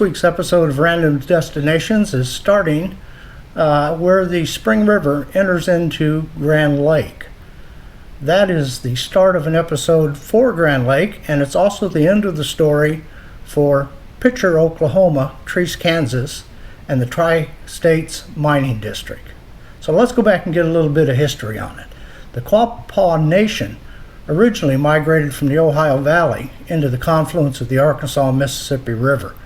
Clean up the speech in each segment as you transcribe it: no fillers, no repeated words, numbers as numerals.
week's episode of Random Destinations is starting where the Spring River enters into Grand Lake. That is the start of an episode for Grand Lake, and it's also the end of the story for Picher, Oklahoma, Treece, Kansas, and the Tri-States Mining District. So let's go back and get a little bit of history on it. The Quapaw Nation originally migrated from the Ohio Valley into the confluence of the Arkansas and Mississippi River.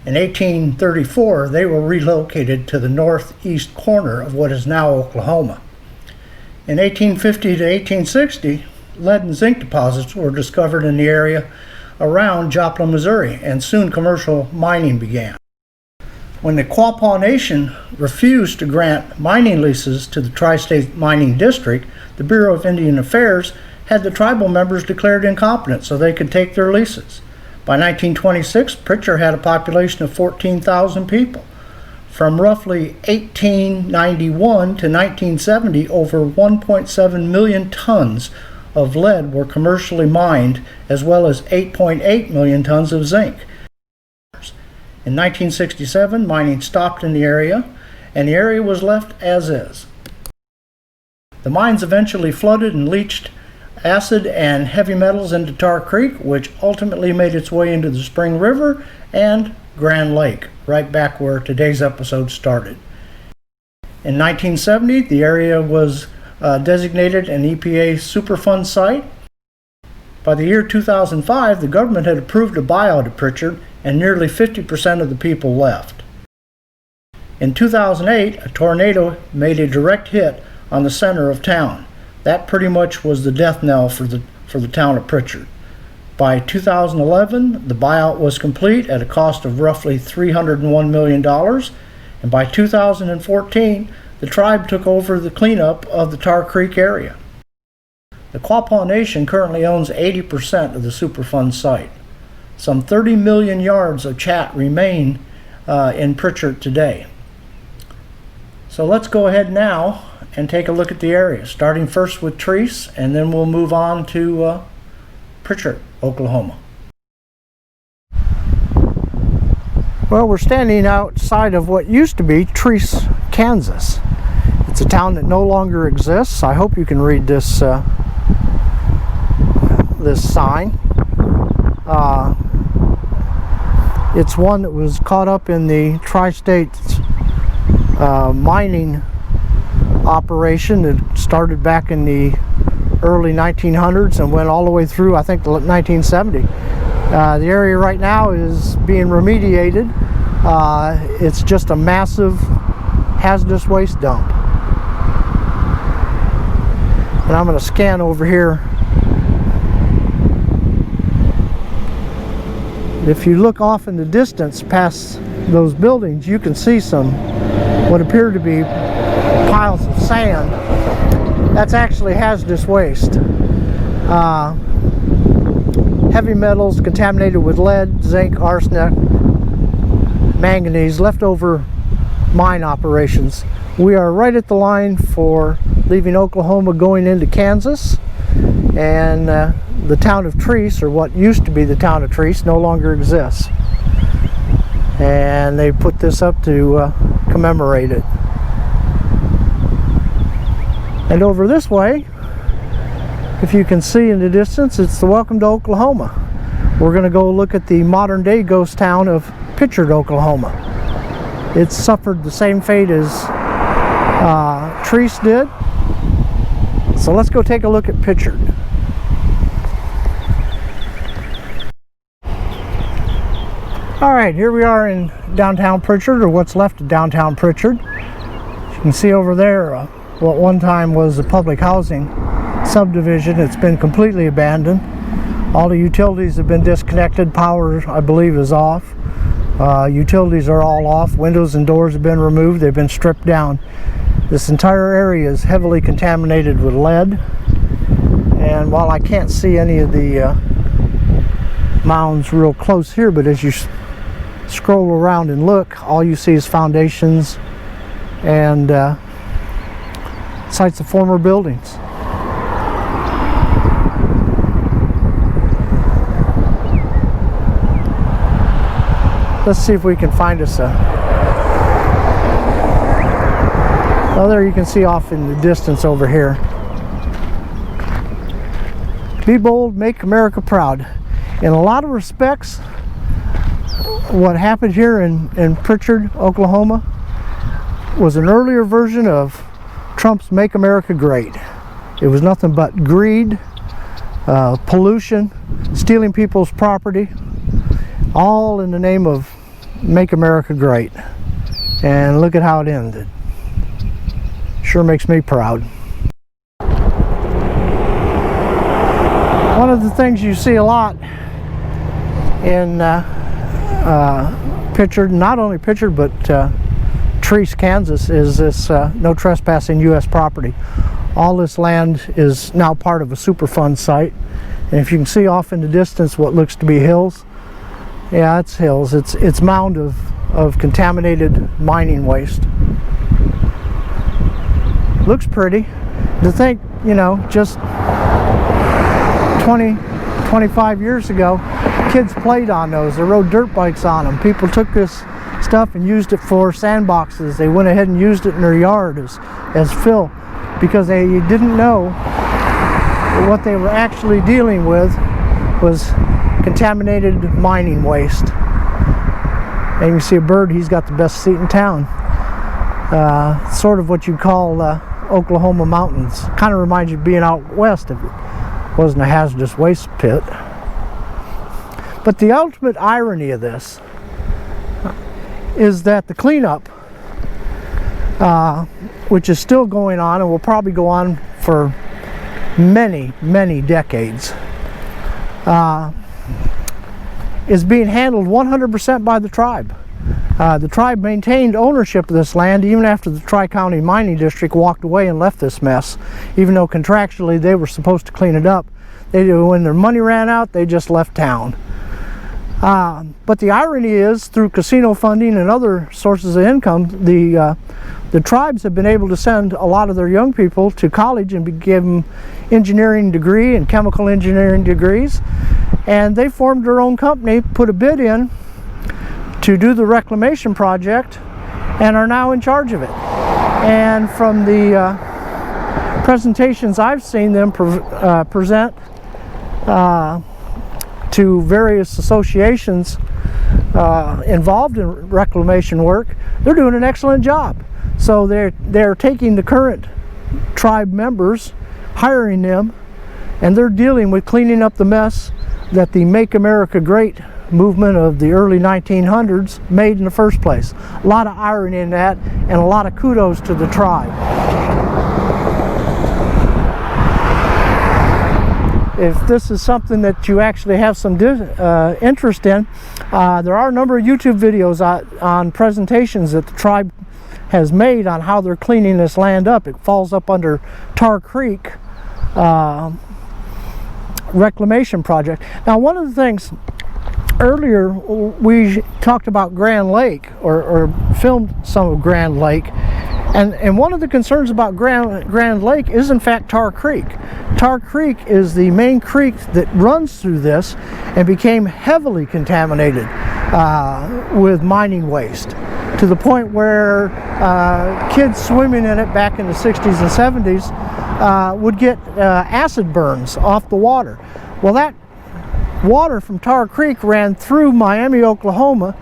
In 1834, they were relocated to the northeast corner of what is now Oklahoma. In 1850 to 1860, lead and zinc deposits were discovered in the area around Joplin, Missouri, and soon commercial mining began. When the Quapaw Nation refused to grant mining leases to the Tri-State Mining District, the Bureau of Indian Affairs had the tribal members declared incompetent so they could take their leases. By 1926, Picher had a population of 14,000 people. From roughly 1891 to 1970, over 1.7 million tons of lead were commercially mined, as well as 8.8 million tons of zinc. In 1967, mining stopped in the area, and the area was left as is. The mines eventually flooded and leached acid and heavy metals into Tar Creek, which ultimately made its way into the Spring River and Grand Lake, right back where today's episode started. In 1970, the area was designated an EPA Superfund site. By the year 2005, the government had approved a buyout of Picher, and nearly 50% of the people left. In 2008, a tornado made a direct hit on the center of town. That pretty much was the death knell for the town of Picher. By 2011, the buyout was complete at a cost of roughly $301 million, and by 2014, the tribe took over the cleanup of the Tar Creek area. The Quapaw Nation currently owns 80% of the Superfund site. Some 30 million yards of chat remain in Picher today. So let's go ahead now and take a look at the area, starting first with Treece, and then we'll move on to Picher, Oklahoma. Well, we're standing outside of what used to be Treece, Kansas. It's a town that no longer exists. I hope you can read this this sign. It's one that was caught up in the Tri-States mining operation that started back in the early 1900s and went all the way through, I think, 1970. The area right now is being remediated. It's just a massive hazardous waste dump. And I'm going to scan over here. If you look off in the distance past those buildings, you can see some what appear to be piles of sand. That's actually hazardous waste. Heavy metals contaminated with lead, zinc, arsenic, manganese, leftover mine operations. We are right at the line for leaving Oklahoma going into Kansas, and the town of Treece, or what used to be the town of Treece, no longer exists. And they put this up to commemorate it. And over this way, if you can see in the distance, it's the Welcome to Oklahoma. We're going to go look at the modern day ghost town of Picher, Oklahoma. It's suffered the same fate as Treece did. So let's go take a look at Picher. Alright, here we are in downtown Picher, or what's left of downtown Picher. You can see over there what one time was a public housing subdivision. It's been completely abandoned. All the utilities have been disconnected. Power, I believe, is off. Utilities are all off. Windows and doors have been removed. They've been stripped down. This entire area is heavily contaminated with lead. And while I can't see any of the mounds real close here, but as you scroll around and look, all you see is foundations and sites of former buildings. Let's see if we can find us a... Well, there you can see off in the distance over here. Be bold, make America proud. In a lot of respects, what happened here in Picher, Oklahoma, was an earlier version of Trump's Make America Great. It was nothing but greed, pollution, stealing people's property, all in the name of Make America Great. And look at how it ended. Sure makes me proud. One of the things you see a lot in Picher, not only Picher, but Treece, Kansas, is this no trespassing U.S. property. All this land is now part of a Superfund site, and if you can see off in the distance what looks to be hills, yeah, it's hills. It's mound of contaminated mining waste. Looks pretty. To think, you know, just 25 years ago, kids played on those. They rode dirt bikes on them. People took this stuff and used it for sandboxes. They went ahead and used it in their yard as fill, because they didn't know what they were actually dealing with was contaminated mining waste. And you see a bird, he's got the best seat in town. Sort of what you call Oklahoma mountains. Kind of reminds you of being out west if it wasn't a hazardous waste pit. But the ultimate irony of this is that the cleanup, which is still going on and will probably go on for many, many decades, is being handled 100% by the tribe. The tribe maintained ownership of this land even after the Tri-County Mining District walked away and left this mess, even though contractually they were supposed to clean it up. When their money ran out, they just left town. But the irony is, through casino funding and other sources of income, the tribes have been able to send a lot of their young people to college and give them engineering degree and chemical engineering degrees. And they formed their own company, put a bid in to do the reclamation project, and are now in charge of it. And from the presentations I've seen them present to various associations involved in reclamation work, they're doing an excellent job. So they're taking the current tribe members, hiring them, and they're dealing with cleaning up the mess that the Make America Great movement of the early 1900s made in the first place. A lot of irony in that, and a lot of kudos to the tribe. If this is something that you actually have some interest in, there are a number of YouTube videos on presentations that the tribe has made on how they're cleaning this land up. It falls up under Tar Creek reclamation project. Now, one of the things earlier we talked about Grand Lake, or filmed some of Grand Lake, and one of the concerns about Grand Lake is in fact Tar Creek. Tar Creek is the main creek that runs through this and became heavily contaminated with mining waste, to the point where kids swimming in it back in the 60s and 70s would get acid burns off the water. Well, that water from Tar Creek ran through Miami, Oklahoma,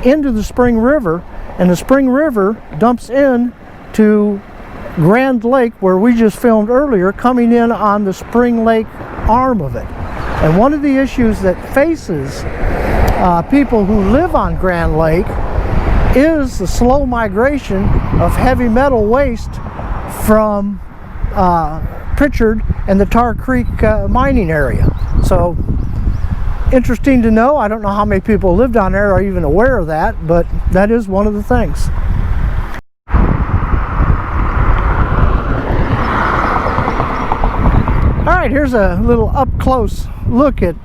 into the Spring River, and the Spring River dumps in to Grand Lake, where we just filmed earlier, coming in on the Spring Lake arm of it. And one of the issues that faces people who live on Grand Lake is the slow migration of heavy metal waste from Picher and the Tar Creek mining area. So, interesting to know. I don't know how many people live down there are even aware of that, but that is one of the things. All right, here's a little up-close look at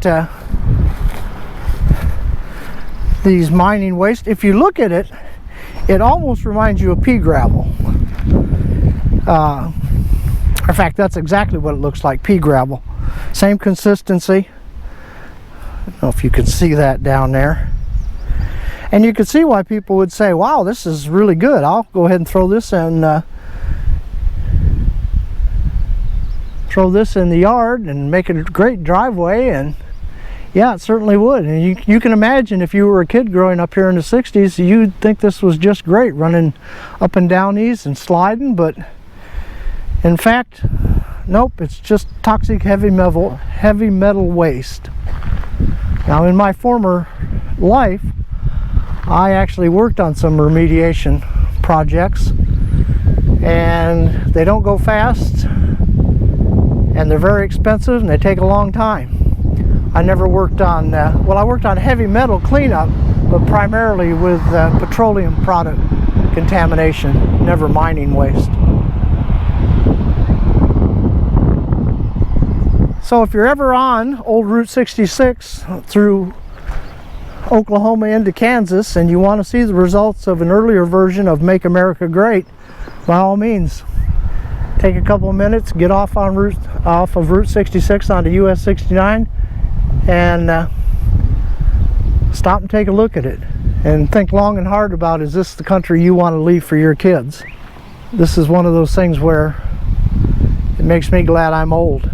these mining waste. If you look at it, it almost reminds you of pea gravel. In fact, that's exactly what it looks like, pea gravel. Same consistency. I don't know if you can see that down there. And you could see why people would say, wow, this is really good. I'll go ahead and throw this in the yard and make it a great driveway. And yeah, it certainly would. And you can imagine if you were a kid growing up here in the 60s, you'd think this was just great, running up and down these and sliding. But in fact, nope, it's just toxic heavy metal waste. Now, in my former life, I actually worked on some remediation projects, and they don't go fast, and they're very expensive, and they take a long time. I never worked on, well, I worked on heavy metal cleanup, but primarily with petroleum product contamination, never mining waste. So if you're ever on old Route 66 through Oklahoma into Kansas and you want to see the results of an earlier version of Make America Great, by all means, take a couple of minutes, get off of Route 66 onto US 69 and stop and take a look at it and think long and hard about, is this the country you want to leave for your kids? This is one of those things where it makes me glad I'm old.